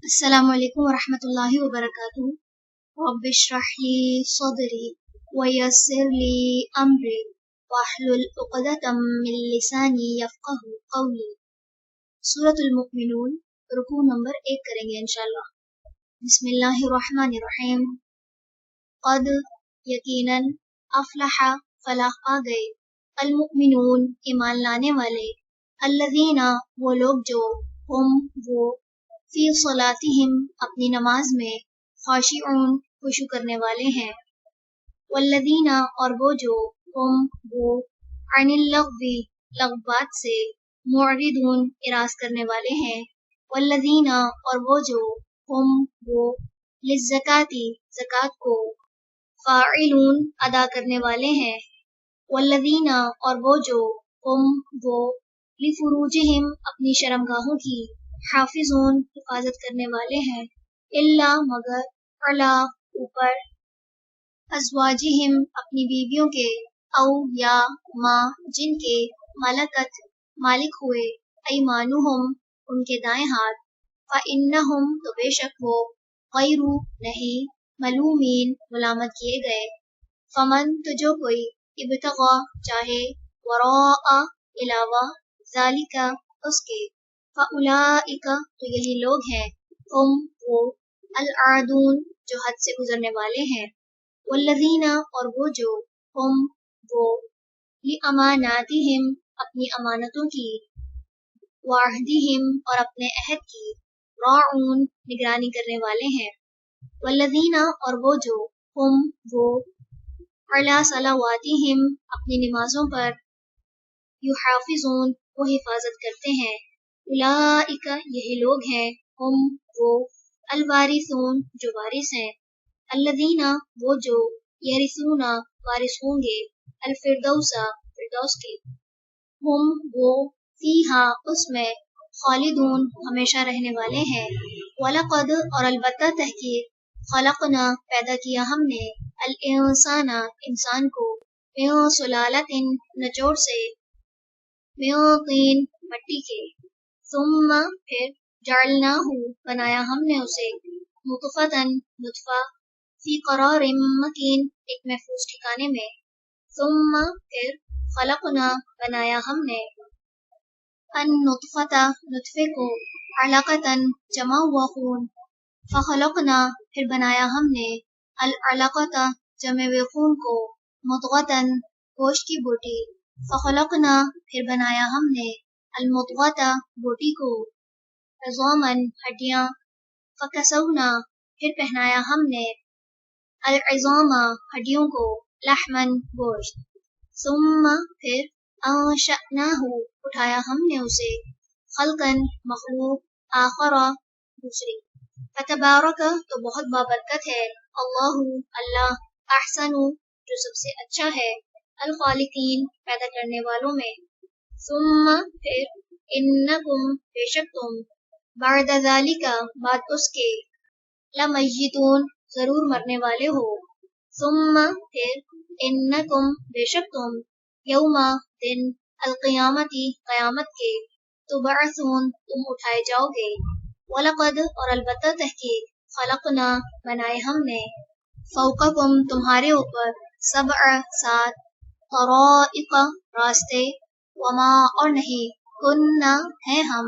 السلام علیکم ورحمۃ اللہ وبرکاتہ۔ رب اشرح لی صدری ویسر لی امری واحلل عقدۃ من لسانی یفقہوا قولی۔ سورۃ المؤمنون، رکوع نمبر 1 کریں گے انشاءاللہ۔ بسم اللہ الرحمن الرحیم۔ قد یقیناً افلح فلاح پا گئے، المؤمنون ایمان لانے والے، الذین وہ لوگ جو ہم وہ فی صلاتہم اپنی نماز میں خاشعون خشوع کرنے والے ہیں، والذین اور وہ جو ہم وہ عن اللغو لغوات سے معرضون اعراض کرنے والے ہیں، والذین اور وہ جو ہم وہ للزکاۃ زکوٰۃ کو فاعلون ادا کرنے والے ہیں، والذین اور وہ جو ہم وہ لفروجہم اپنی شرمگاہوں کی حافظون حفاظت کرنے والے ہیں، الا مگر علی اوپر ازواجہم اپنی بیویوں کے، او یا ما جن کے ملکت مالک ہوئے، ایمانہم ان کے دائیں ہاتھ، فإنہم تو بے شک وہ غیر نہیں ملومین ملامت کیے گئے، فمن تو جو کوئی ابتغا چاہے وراء علاوہ ذالک اس کے، فاولئک تو یہی لوگ ہیں، ہم وہ العادون جو حد سے گزرنے والے ہیں، والذین اور وہ جو ہم وہ لاماناتہم اپنی امانتوں کی، وعہدہم اور اپنے عہد کی، راعون نگرانی کرنے والے ہیں، والذین اور وہ جو ہم وہ علی صلواتہم اپنی نمازوں پر یحافظون وہ حفاظت کرتے ہیں، اولئک یہی لوگ ہیں، ہم وہ الوارثون جو وارث ہیں، الذین وہ جو یرثون وارث ہوں گے، الفردوس فردوس کے، ہم وہ فیہا اس میں خالدون ہمیشہ رہنے والے ہیں، وَلَقَدْ اور البتہ تحقیق خلقنا پیدا کیا ہم نے الانسان انسان کو من سلالۃ نچوڑ سے، من طین مٹی کے، ثم پھر جعلناہ بنایا ہم نے اسے نطفۃ نطفہ، فی قرار مکین ایک محفوظ ٹھکانے میں، ثم پھر خلقنا بنایا ہم نے النطفۃ نطفے کو، علقۃ جمع ہوا خون، فخلقنا پھر بنایا ہم نے العلقۃ جمع ہوئے خون کو، مضغۃ گوشت کی بوٹی، فخلقنا پھر بنایا ہم نے المضغۃ بوٹی کو، عظاما ہڈیاں، فکسونا پھر پہنایا ہم نے العظام ہڈیوں کو، لحما گوشت، ثم پھر انشأناہ اٹھایا ہم نے اسے، خلقا مخلوق، آخر دوسری، فتبارک تو بہت بابرکت ہے، اللہ اللہ، احسن جو سب سے اچھا ہے، الخالقین پیدا کرنے والوں میں، ثم پھر انکم بے شک تم، بعد ذالک بعد اس کے، لمیتون ضرور مرنے والے ہو، ثم پھر انکم بے شک تم، یوم دن القیامتی قیامت کے، تبعثون تم اٹھائے جاؤ گے، وَلَقَدْ اور البتہ تحقیق خلقنا بنائے ہم نے، فوقکم تمہارے اوپر، سبع سات، طرائق راستے، وما اور نہیں، کننا ہیں ہم،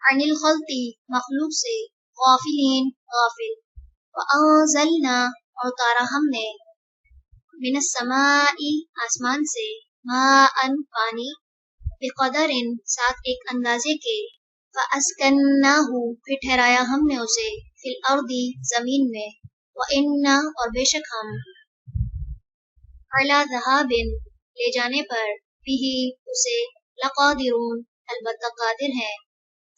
عن الخلق مخلوق سے، غافلین غافل، وانزلنا اور اتارا ہم نے، من السماء آسمان سے، ماء پانی، بقدر ساتھ ایک اندازے کے، فاسکناہ پھر ٹھہرایا ہم نے اسے، فی الارض زمین میں، وإنا اور بے شک ہم، علی ذہاب لے جانے پر، بھی اسے، لقادرون البتہ قادر ہیں،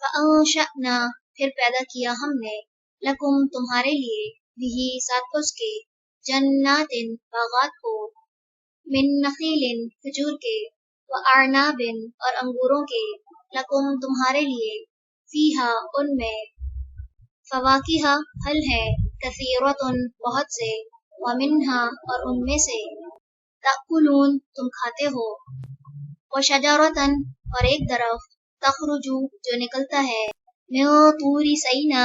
فانشأنا پھر پیدا کیا ہم نے، لکم تمہارے لیے، بھی ساتھ اس کے، جنات باغات کو، من نخیل کھجور کے، واعناب اور انگوروں کے، لکم تمہارے لیے، فیہا ان میں، فواکہ پھل ہیں، کثیرۃ بہت سے، ومنہا اور ان میں سے، تأکلون تم کھاتے ہو، وشجرۃ اور ایک درخت، تخرج جو نکلتا ہے، من طور سینا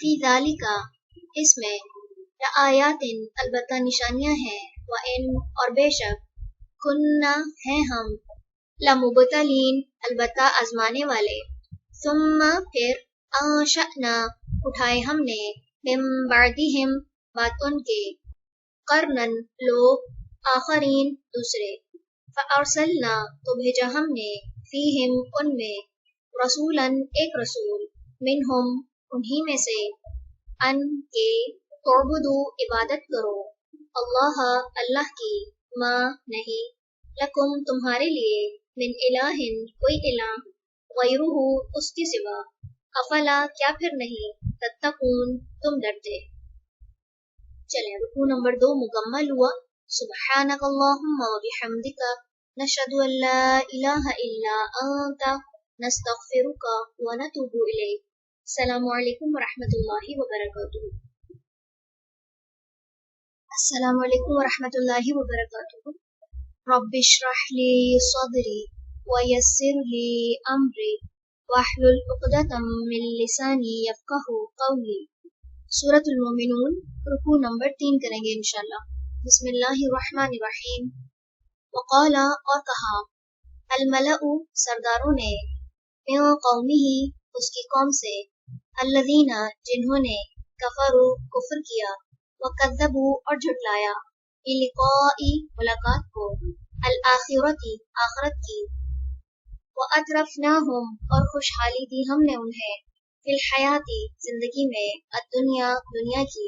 فی ذالکا اس میں لآیاتن البتہ نشانیاں ہیں وَإِن اور بے شک کننا ہیں ہم لمبتلین البتہ آزمانے والے ثم پھر انشأنا اٹھائے ہم نے من بعدہم بعد ان کے قرنن لوگ آخرین دوسرے فارسلنا تو بھیجا ہم نے فیہم ان میں رسولاً ایک رسول منہم انہی میں سے ان کے تعبدو عبادت کرو اللہ اللہ کی ما نہیں لکم تمہارے لیے من الہ کوئی الہ غیرہ اس کے سوا افلا کیا پھر نہیں تتقون تم ڈرتے چلیں رکوع نمبر 2 مکمل ہوا سبحانک اللہم و بحمدک نشہد ان لا الہ الا انت نستغفرک و نتوب الیک السلام علیکم ورحمۃ اللہ وبرکاتہ السلام علیکم ورحمۃ اللہ وبرکاتہ رب اشرح لی صدری ویسر لی امری واحلل عقدۃ من لسانی یفقہوا قولی سورۃ المومنون رکوع نمبر 3 کریں گے انشاءاللہ بسم اللہ الرحمن الرحیم وقالا اور کہا الملأ سرداروں نے من قومہ اس کی قوم سے الذین جنہوں نے کفروا کفر کیا وکذبوا اور جھٹلایا بلقاء ملاقات کو الآخرۃ آخرت کی وَأَتْرَفْنَاهُمْ اور خوشحالی دی ہم نے انہیں فی الحیاتی زندگی میں الدنیا دنیا کی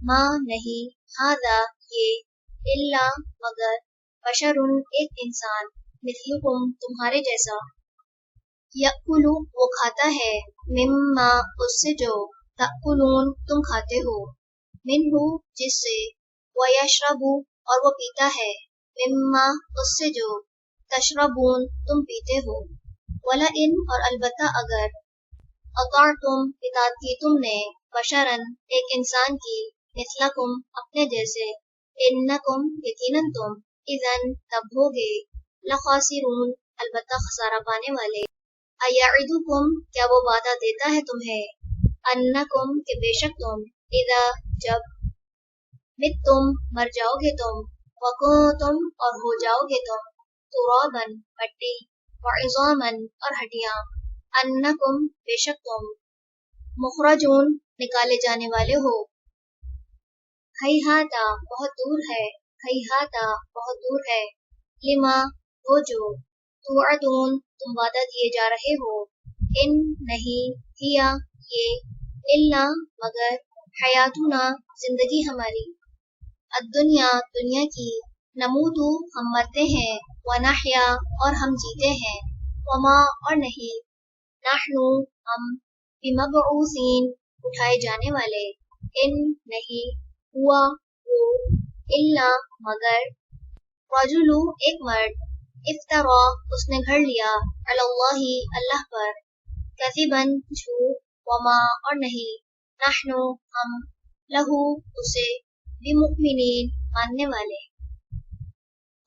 ما نہیں ھذا یہ الا مگر بشر ایک انسان مثلکم تمہارے جیسا یأکل وہ کھاتا ہے مما اس سے جو تأکلون تم کھاتے ہو منہ جس سے ویشرب اور وہ پیتا ہے مما اس سے جو تشربون تم پیتے ہو ولئن اور البتہ اگر اطعتم اطاعت کی تم نے بشرن ایک انسان کی مثلکم اپنے جیسے انکم یقیناً تم اذن تب ہوگے لخاسرون البتہ خسارہ پانے والے ایعدکم کیا وہ وعدہ دیتا ہے تمہیں انکم کہ بے شک تم اذا جب متم مر جاؤ گے تم وکنتم اور ہو جاؤ گے تم ترابن مٹی وعظامن اور ہڈیاں انکم بے شک تم مخرجون نکالے جانے والے ہو ہیہاتا بہت دور ہے ہیہاتا بہت دور ہے لما وہ جو توعدون تم وعدہ دیے جا رہے ہو ان نہیں ہیا یہ الا مگر حیاتنا زندگی ہماری الدنیا دنیا کی نموتو ہم مرتے ہیں ونحیا اور ہم جیتے ہیں وما اور نہیں نحنو ہم بمبعوثین اٹھائے جانے والے ان نہیں ہوا وہ الا مگر رجل ایک مرد افترا اس نے گھڑ لیا علی اللہ اللہ پر کذبن جھوٹ وما اور نہیں نحنو ہم لہو اسے بمؤمنین ماننے والے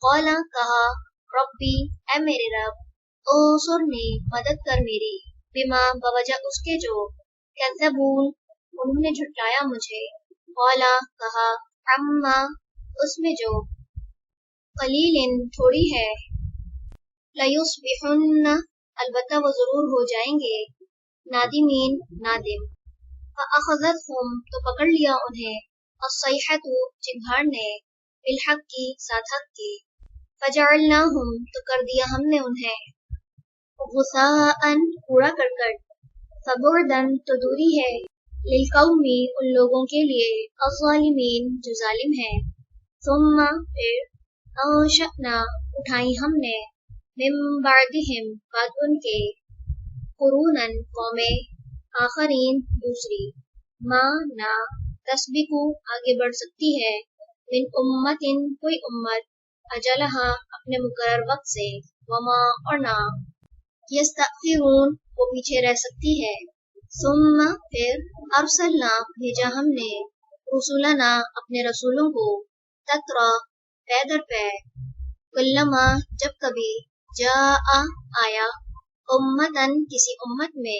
قالا کہا ربی اے میرے رب انصرنی مدد کر میری بما بوجہ اس کے جو کذبون انہوں نے جھٹلایا مجھے قالا کہا عما اس میں جو قلیل تھوڑی ہے لیصبحن البتہ وہ ضرور ہو جائیں گے نادمین نادم فاخذتهم تو پکڑ لیا انہیں الصیحۃ چنگھاڑ نے بالحق کی ساتھ حق کی فجعلناہم تو کر دیا ہم نے انہیں غثاء کوڑا کرکٹ فبعدن تو دوری ہے للقوم ان لوگوں کے لیے الظالمین جو ظالم ہیں ثم پھر انشأنا اٹھائی ہم نے من بعدہم بعد ان کے قروناً قومیں آخرین دوسری ما نا تسبقو آگے بڑھ سکتی ہے من امتن کوئی امت اجلہا اپنے مقرر وقت سے وما اور نہ یستأخرون وہ پیچھے رہ سکتی ہے ثم پھر ارسلنا بھیجا ہم نے رسولنا اپنے رسولوں کو تترا پے در پے کلما جب کبھی جاء آیا امتن کسی امت میں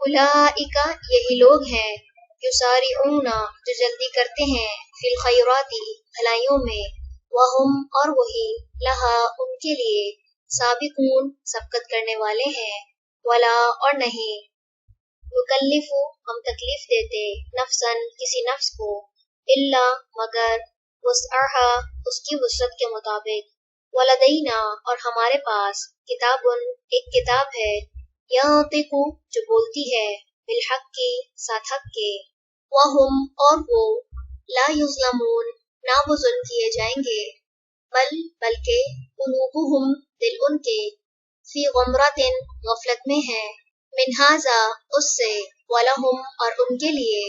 اولئک یہی لوگ ہیں، یسارعون جو جلدی کرتے ہیں، فی الخیرات بھلائیوں میں، وہم اور وہی، لہا ان کے لیے، سابقون سبقت کرنے والے ہیں، ولا اور نہیں، نکلف ہم تکلیف دیتے، نفسن کسی نفس کو، الا مگر، وسعها اس کی وسعت کے مطابق، ولدینا اور ہمارے پاس، کتاب ایک کتاب ہے، ینطق جو بولتی ہے، بالحق کی ساتھ حق کے، وہم اور وہ، لا یظلمون نہ وہ ظلم کیے جائیں گے، بلکہ قلوبہم دل ان کے، فی غمرۃ غفلت میں ہے، من ھذا اس سے، ولہم اور ان کے لیے،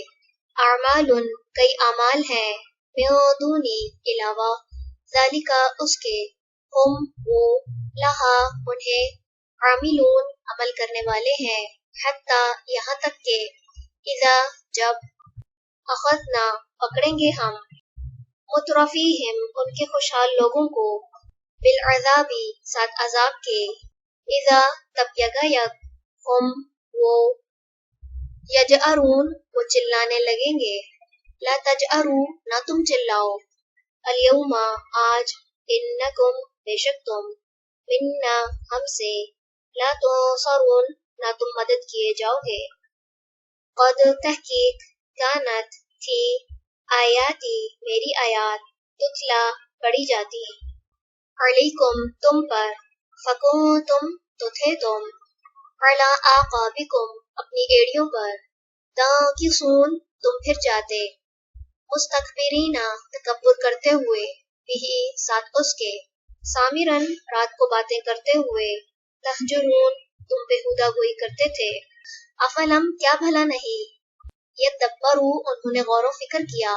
اعمال کئی اعمال ہیں، من دونی علاوہ، ذالک اس کے، ہم وہ، لہا انہیں، عاملون عمل کرنے والے ہیں، حتی یہاں تک کہ، اذا جب، اخذنا پکڑیں گے ہم، مترفیہم ان کے خوشحال لوگوں کو، بالعذابی ساتھ عذاب کے، اذا تب یکایک، ہم وہ، یجأرون وہ چلانے لگیں گے، لا تجأروا نہ تم چلاؤ، الیوم آج، انکم بے شک تم، منا ہم سے، لا تنصرون نہ تم مدد کیے جاؤ گے، قد تحقیق، کانت تھی، آیاتی میری آیات، تتلا پڑھی جاتی، علیکم تم پر، فکنتم تو تھے تم، علی اعقابکم اپنی ایڑیوں پر، تنکصون تم پھر جاتے، مستکبرین تکبر کرتے ہوئے، بھی ساتھ اس کے، سامرن رات کو باتیں کرتے ہوئے، تہجرون تم بےہودہ گوئی کرتے تھے، افلم کیا بھلا نہیں، یدبروا انہوں نے غور و فکر کیا،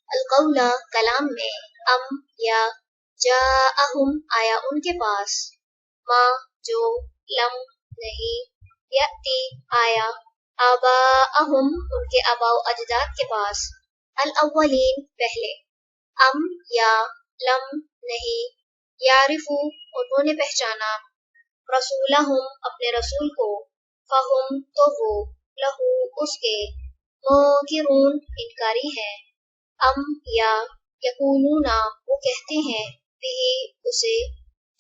القول کلام میں، ام یا، جاءہم آیا ان کے پاس، ما جو، لم نہیں، یأتی آیا، آباءہم ان کے آباء و اجداد کے پاس، الاولین پہلے، ام یا، لم نہیں، یعرفو انہوں نے پہچانا، رسولہم اپنے رسول کو، فہم تو وہ، لہو اس کے، منکرون انکاری ہیں، ام یا، یقولون وہ کہتے ہیں، بھی اسے،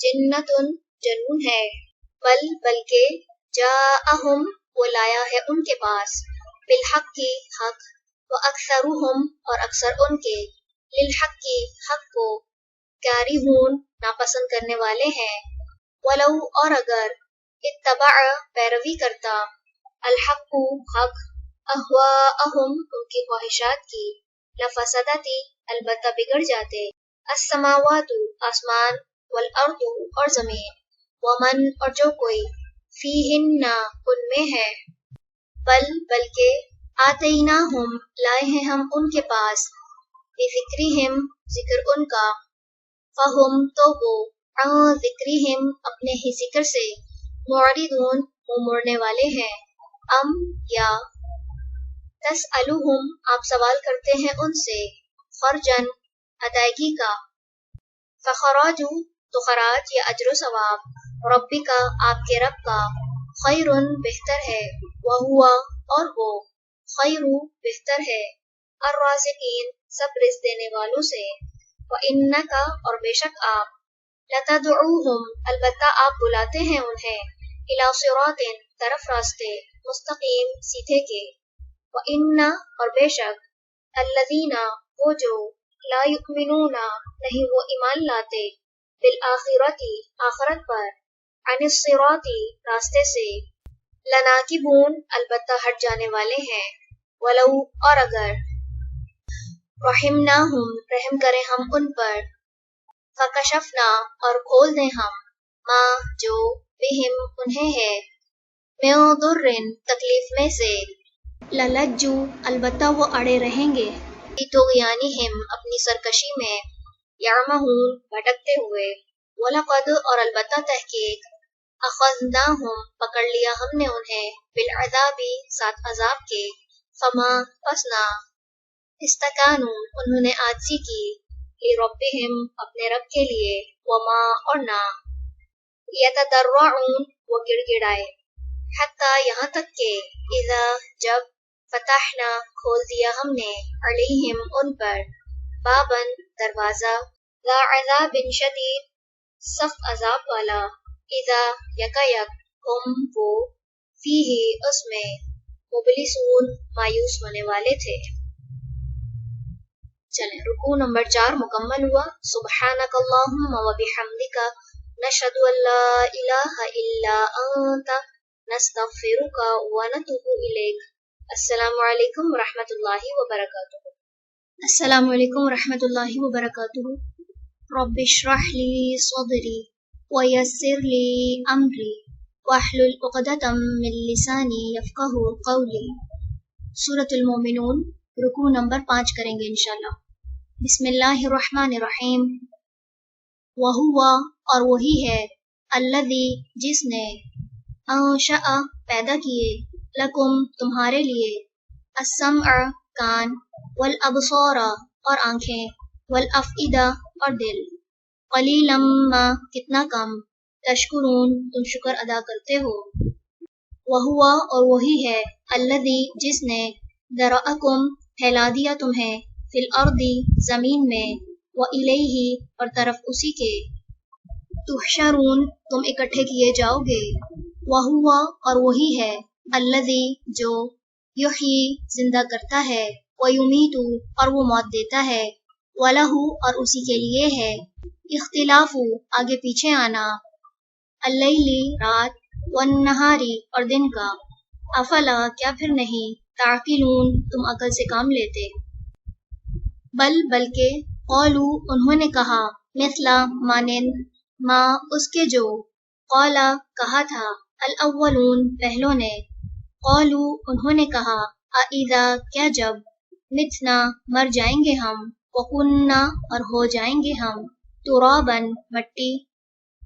جنتن جنون ہے، بلکہ، جاءہم وہ لایا ہے ان کے پاس، بالحق کی حق، واکثرہم اور اکثر ان کے، للحق کی حق کو، کارہون ناپسند کرنے والے ہیں، ولو اور اگر، اتبع پیروی کرتا، الحق حق، اہواءہم ان کی خواہشات کی، لفسدتی البتہ بگڑ جاتے، السماوات آسمان، والارض اور زمین، ومن اور جو کوئی، فیہن ان میں ہے، بلکہ، آتیناہم لائے ہیں ہم ان کے پاس، بذکرہم ذکر ان کا، فہم تو وہ، عن ذکرہم اپنے ہی ذکر سے، معرضون منہ موڑنے والے ہیں، ام یا، تسألہم آپ سوال کرتے ہیں ان سے، خرجن ادائیگی کا، فخراج تو خراج یا اجر و ثواب، ربی کا آپ کے رب کا، خیرن بہتر ہے، وہوا اور وہ، خیر بہتر ہے، الرازقین سب رزق دینے والوں سے، وَإِنَّكَ اور بے شک آپ، لَتَدْعُوهُمْ البتہ آپ بلاتے ہیں انہیں، إِلَى صِرَاطٍ طرف راستے، مستقیم سیدھے کے، وَإِنَّ اور بے شک، الَّذِينَ وہ جو، لا يؤمنون نہیں وہ ایمان لاتے، بالآخرتی آخرت پر، عن الصراط راستے سے، لناکبون البتہ ہٹ جانے والے ہیں، ولو اور اگر، رحمناہم رحم کریں ہم ان پر، فکشفنا اور کھول دیں ہم، ما جو، بہم انہیں ہے، من ضرن تکلیف میں سے، للجو البتہ وہ اڑے رہیں گے، فی طغیانہم اپنی سرکشی میں، یعمہون بھٹکتے ہوئے، وَلَقَدْ اور البتہ تحقیق، اخذناہم پکڑ لیا ہم نے انہیں، بالعذاب ساتھ عذاب کے، فما پس نہ، استکانوا انہوں نے عاجزی کی، لربہم اپنے رب کے لیے، وما اور نہ، یتضرعون وہ گڑ گڑائے، حتیٰ یہاں تک کہ اذا جب فتحنا کھول دیا ہم نے علیہم ان پر بابن دروازہ ذا عذاب شدید سخت عذاب والا اذا یکایک ہم وہ فیہ اس میں مبلسون مایوس ہونے والے تھے۔ چلیں رکوع نمبر 4 مکمل ہوا۔ سبحانک اللہم و بحمدک نشہد ان لا الہ الا انت نستغفرک و نتوب الیک۔ السلام علیکم ورحمۃ اللہ وبرکاتہ۔ السلام علیکم ورحمۃ اللہ وبرکاتہ۔ رب اشرح لی صدری ویسر لی امری واحلل عقدۃ من لسانی یفقہوا قولی۔ سورۃ المومنون رکوع نمبر 5 کریں گے انشاءاللہ۔ بسم اللہ الرحمن الرحیم۔ وہوا اور وہی ہے الذی جس نے انشأ پیدا کیے لکم تمہارے لیے السمع کان والابصار اور آنکھیں والافئدہ اور دل قلیلا ما کتنا کم تشکرون تم شکر ادا کرتے ہو۔ وہوا اور وہی ہے الذی جس نے ذرأکم پھیلا دیا تمہیں فی الارض زمین میں وإلیہ اور طرف اسی کے تحشرون تم اکٹھے کیے جاؤ گے۔ وہوا اور وہی ہے الذی جو یحیی زندہ کرتا ہے ویمیت اور وہ موت دیتا ہے وَلَہ اور اسی کے لیے ہے اختلاف آگے پیچھے آنا اللیل رات والنہاری اور دن کا افلا کیا پھر نہیں تعقلون تم عقل سے کام لیتے۔ بلکہ قولو انہوں نے کہا مثلا مانند ما اس کے جو قولا کہا تھا الاولون پہلوں نے قولو انہوں نے کہا اذا کیا جب متنا مر جائیں گے ہم وکننا اور ہو جائیں گے ہم ترابن مٹی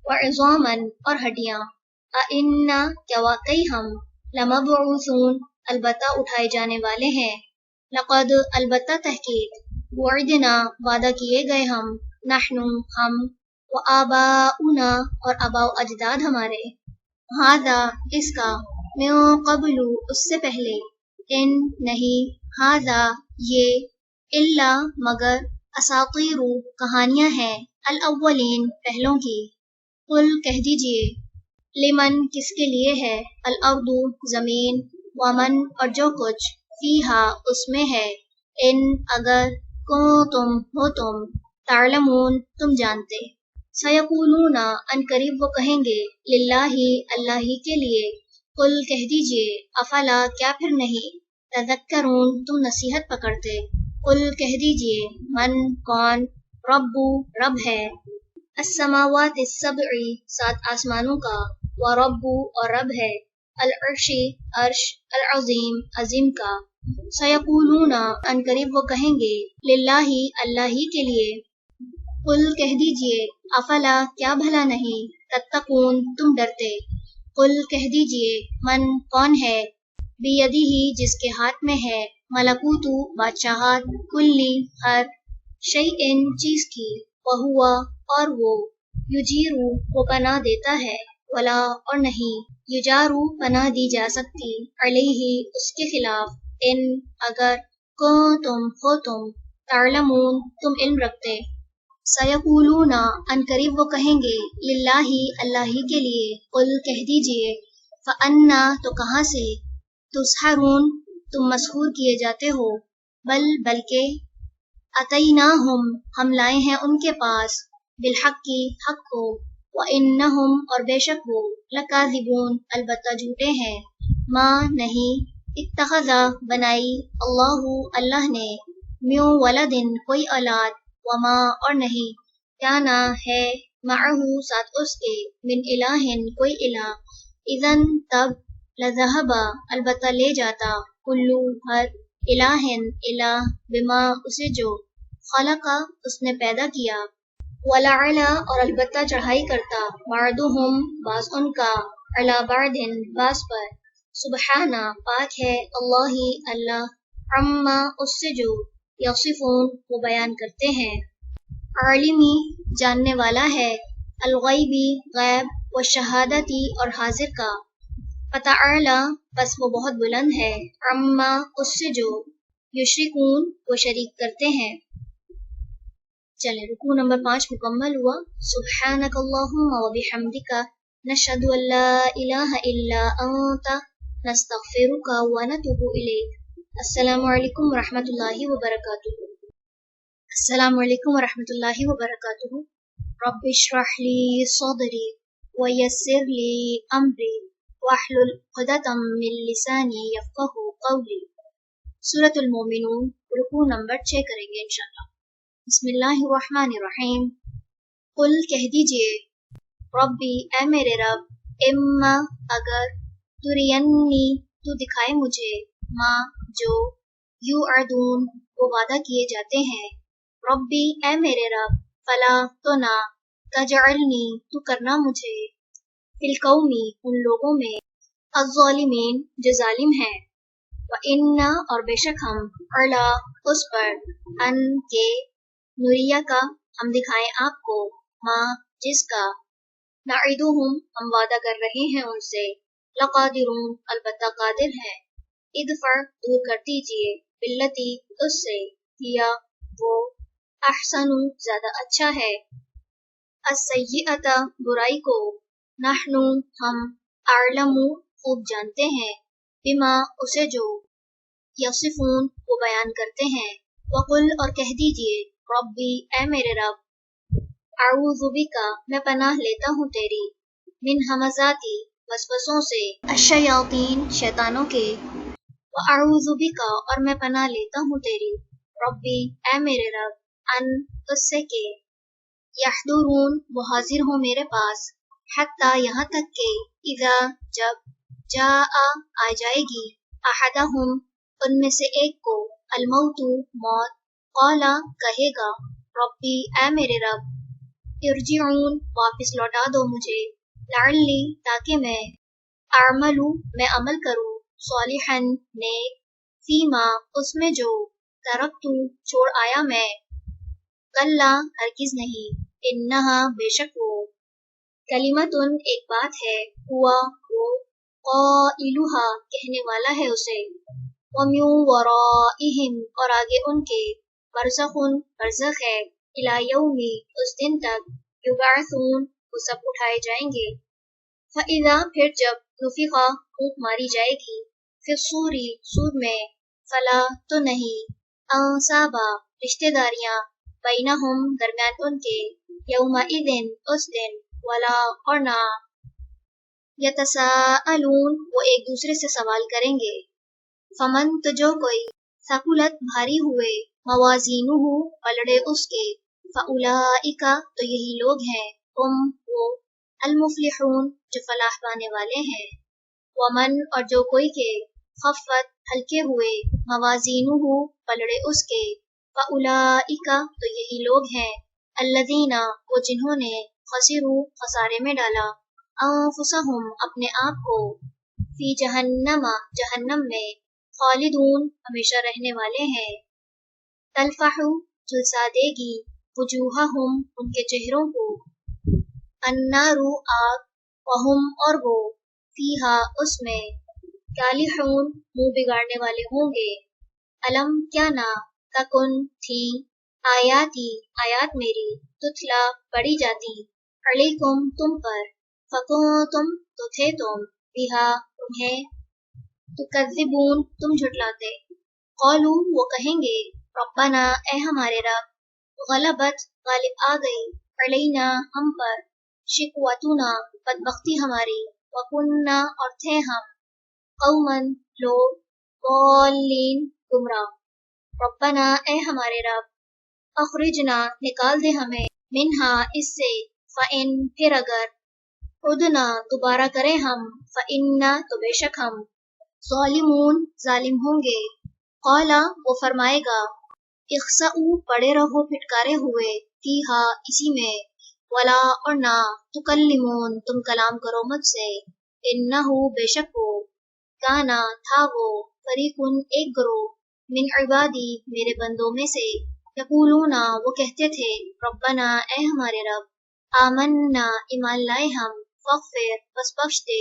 وعظامن اور ہڈیاں انا کیا واقعی ہم لمبعوثون البتہ اٹھائے جانے والے ہیں لقد البتہ تحقیق وعدنا وعدہ کیے گئے ہم نحن ہم وآباؤنا اور آباء و اجداد ہمارے ھذا اس کا من قبل اس سے پہلے ان نہیں ھذا یہ الا مگر اساطیر کہانیاں ہیں الاولین پہلوں کی قل کہہ دیجئے لمن کس کے لیے ہے الارض زمین ومن اور جو کچھ فیہا اس میں ہے ان اگر کنتم ہو تم تعلمون تم جانتے سیقولون ان قریب وہ کہیں گے للہ اللہ ہی کے لیے قل کہہ دیجئے افلا کیا پھر نہیں تذکرون تم نصیحت پکڑتے قل کہہ دیجئے من کون رب ہے السماوات السبع 7 آسمانوں کا ورب اور رب ہے العرش عرش العظیم عظیم کا سیقولون ان قریب وہ کہیں گے للہ اللہ ہی کے لیے قل کہہ دیجئے افلا کیا بھلا نہیں تتقون تم ڈرتے قل کہہ دیجئے من کون ہے بیدہ جس کے ہاتھ میں ہے ملکوت بادشاہت کلی ہر شیء چیز کی وہوا اور وہ یجیرو وہ پناہ دیتا ہے ولا اور نہیں یجارو پناہ دی جا سکتی علیہ اس کے خلاف ان اگر کنتم ہو تم تعلمون تم علم رکھتے سیقولون ان قریب وہ کہیں گے للہ اللہ ہی کے لیے قل کہہ دیجئے فانا تو کہاں سے تسحرون تم مسحور کیے جاتے ہو بلکہ اتیناہم ہم لائے ہیں ان کے پاس بالحق کی حق کو وانہم اور بے شک وہ لکاذبون البتہ جھوٹے ہیں ما نہیں اتخذا بنائی اللہ نے میو ولدن کوئی اولاد وما اور نہیں کانا ہے معہو ساتھ اس کے من الہن کوئی الہ اذن تب لذہبا البتہ لے جاتا کلو ہر الہن الہ بما اسے جو خلقا اس نے پیدا کیا ولعلا اور البتہ چڑھائی کرتا بعضهم بعض ان کا علی بعض بعض پر سبحانہ پاک ہے اللہ عما اس سے جو یصفون وہ بیان کرتے ہیں عالمی جاننے والا ہے الغیبی غیب و شہادتی اور حاضر کا فتعالی بس وہ بہت بلند ہے، عما اس سے جو یشرکون وہ شریک کرتے ہیں۔ چلیں رکوع نمبر 5 مکمل ہوا۔ سبحانک اللہم و بحمدک نشہد ان لا الہ الا انت نستغفرک و نتوب الیک۔ السلام علیکم ورحمۃ اللہ وبرکاتہ۔ السلام علیکم ورحمۃ اللہ وبرکاتہ۔ رب اشرح لی صدری ویسر لی امری واحلل عقدۃ من لسانی یفقہوا قولی۔ سورۃ المومنون رکوع نمبر 6 کریں گے انشاءاللہ۔ بسم اللہ الرحمن الرحیم۔ قل کہہ دیجئے، ربی اے میرے رب، اما اگر، ترینی تو دکھائے مجھے، ما جو، یوعدون وہ وعدہ کیے جاتے ہیں، ربی اے میرے رب، فلا تو نہ، تجعلنی تو کرنا مجھے، فی القومی ان لوگوں میں، الظالمین جو ظالم ہیں، وَإِنَّا اور بے شک ہم، عَلَا اس پر، ان کے، نوریہ کا ہم دکھائیں آپ کو، ماں جس کا، نعدہم ہم وعدہ کر رہے ہیں ان سے، لقادرون البتہ قادر ہیں، ادفع دور کر دیجئے، باللتی اس سے، ہیا وہ، احسن زیادہ اچھا ہے، السیئۃ برائی کو، نحن ہم، اعلم خوب جانتے ہیں، بما اسے جو، یصفون وہ بیان کرتے ہیں، وقل اور کہہ دیجئے، ربی اے میرے رب، اعوذ بک میں پناہ لیتا ہوں تیری، من ہمزاتی وسوسوں سے، الشیاطین شیطانوں کے، واعوذ بک اور میں پناہ لیتا ہوں تیری، ربی اے میرے رب، ان اس سے کہ، یحضرون وہ حاضر ہوں میرے پاس، حتی یہاں تک کہ، اذا جب، جاء آ جائے گی، احدہم ان میں سے ایک کو، الموت موت، قالا کہے گا، ربی اے میرے رب، ارجعون واپس لوٹا دو مجھے، لعلی تاکہ میں، اعملو میں عمل کروں، صالحا نیک، فیما اس میں جو، ترکتو چھوڑ آیا میں، کلا ہرگز نہیں، انہا بے شک وہ، کلمتن ایک بات ہے، ہوا وہ، قائلہا کہنے والا ہے اسے، ومن ورائہم اور آگے ان کے، برزخن برزخ ہے، الی یوم اس دن تک، یبعثون وہ سب اٹھائے جائیں گے، فَإِذَا پھر جب نفخ پھونک ماری جائے گی، فی الصور سور میں، فلا تو نہیں، انصابا رشتہ داریاں، بینہم درمیان ان کے، یومئذ اس دن، ولا اور نہ، یتساءلون وہ ایک دوسرے سے سوال کریں گے، فمن تو جو کوئی، ثقلت بھاری ہوئے، موازینہ پلڑے اس کے، فاولئک تو یہی لوگ ہیں، ہم وہ، المفلحون جو فلاح پانے والے ہیں، ومن اور جو کوئی کے، خفت ہلکے ہوئے، موازینہ پلڑے اس کے، فاولئک تو یہی لوگ ہیں، الذین وہ جنہوں نے، خسروا خسارے میں ڈالا، انفسہم اپنے آپ کو، فی جہنم جہنم میں، خالدون ہمیشہ رہنے والے ہیں، تلفح جھلسا دے گی، وجوہہم ان کے چہروں کو، النار آگ، وہم اور وہ، فیہا اس میں، کالحون منہ بگاڑنے والے ہوں گے، علم کیا نہ، تکن تھی، آیاتی آیات میری، تتلا پڑھی جاتی، علیکم تم پر، فکنتم تو تھے تم، بہا انہیں، تکذبون تم جھٹلاتے، قالوا وہ کہیں گے، ربنا اے ہمارے رب، غلبت غالب آ گئی، علینا ہم پر، شقوتنا بدبختی ہماری، وکننا اور تھے ہم، قومن لوگ، ضالین گمراہ، ربنا اے ہمارے رب، اخرجنا نکال دے ہمیں، منہا اس سے، فإن پھر اگر، عدنا دوبارہ کریں ہم، فإنا تو بے شک ہم، ظالمون ظالم ہوں گے، قالا وہ فرمائے گا، اخسئوا پڑے رہو پھٹکارے ہوئے، فیہا اسی میں، ولا اور نہ، تکلمون تم کلام کرو مجھ سے، انہو بے شک وہ، کانا تھا وہ، فریقن ایک گروہ، من عبادی میرے بندوں میں سے، یقولون وہ کہتے تھے، ربنا اے ہمارے رب، آمنا ایمان لائے ہم، فاغفر بس بخش دے،